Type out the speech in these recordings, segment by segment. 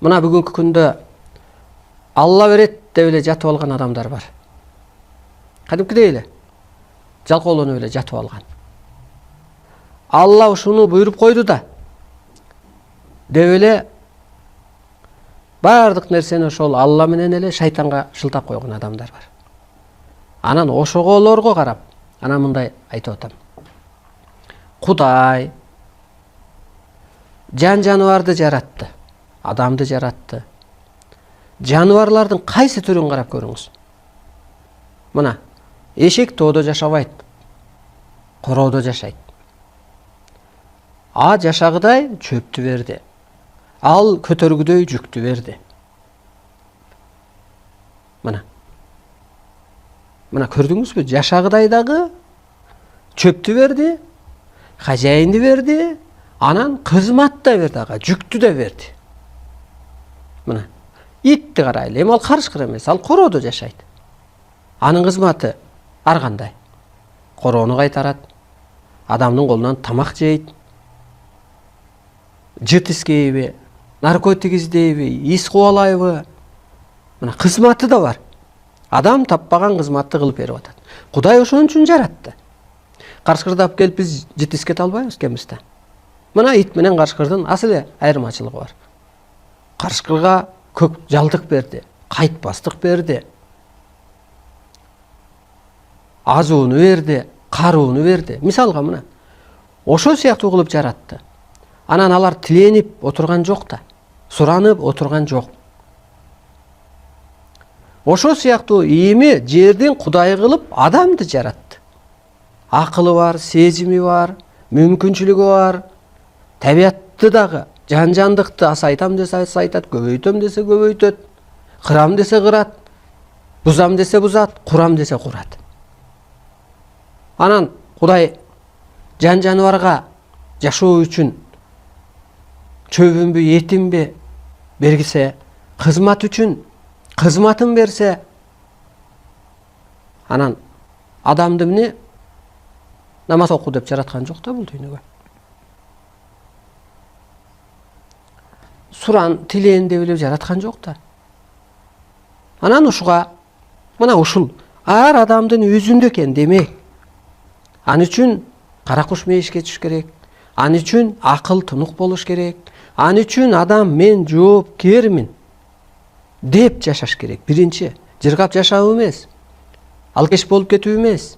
Мына бүгүнкү күндө Алла берет деп эле жатып алган адамдар бар. Кадимкидей эле жалкоолонуп эле жатып алган. Алла ушуну буйруп койду да деп эле бардык нерсени ошол Алла менен эле шайтанга шылтап койгон адамдар бар. Анан ошоголорго карап, анан мындай айтып атам. Кудай жан-жаныбарды жаратты, адамды жаратты. Жаныбарлардын кайсы түрүн карап көрүңүз. Мына, эшек тоодо жашабайт, короодо жашайт. А жашагыдай чөптү берди. Ал көтөргүдөй жүктү берди. Мына көрдүңүзбү? Жашагыдай дагы чөптү берди, хажайынды берди, анан кызмат да берди ага, жүктү да берди. Мына, итти карайлы. Эми ал карышкыр эмес, ал короодо жашайт. Анын кызматы ар кандай? Короону кайтарат, адамдын колунан тамак жейт, жыт искейби, наркотик издейби, ис кубалайбы? Мына кызматы да бар. Адам таппаган кызматты кылып берип атат. Кудай ошон үчүн жаратты. Карышкырдап келип биз жыт искете албайбыз экенбиз да. Мына ит менен карышкырдын асыл эле айырмачылыгы бар. Карышкырга көк жалдык берди, кайтпастык берди, азууну берди, карууну берди. Мисалга мына ошол сыяктуу кылып жаратты. Анан алар тиленип отурган жок да, суранып отурган жок. Ошол сыяктуу эми жердин кудай кылып адамды жаратты. Акылы бар, сезими бар, мүмкүнчүлүгү бар, табиятты дагы, жан-жандыкты асайтам десе асайтат, көбөйтөм десе көбөйтөт, кырам десе кырат, бузам десе бузат, курам десе курат. Анан Кудай жан-жаныбарга жашоо үчүн чөбүнбү, этинби бергисе, кызмат үчүн кызматын берсе, анан адамды эмне намаз оку деп жараткан жок да бул дүйнөгө. Суран, тилен деп эле жараткан жок да. Анан ушуга мына ушул ар адамдын өзүндө экен демек. Ан үчүн кара куш мейишке түшүш керек. Ан үчүн акыл тунук болуш керек. Ан үчүн адам мен жоопкермин деп жашаш керек. Биринчи, жыргап жашоо эмес. Ал кеш болуп кетүү эмес.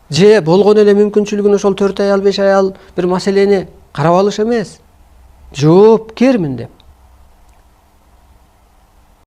Же болгон эле мүмкүнчүлүгүн ошол 4 аял, 5 аял бир маселени карап алыш эмес. Жоопкермин деп.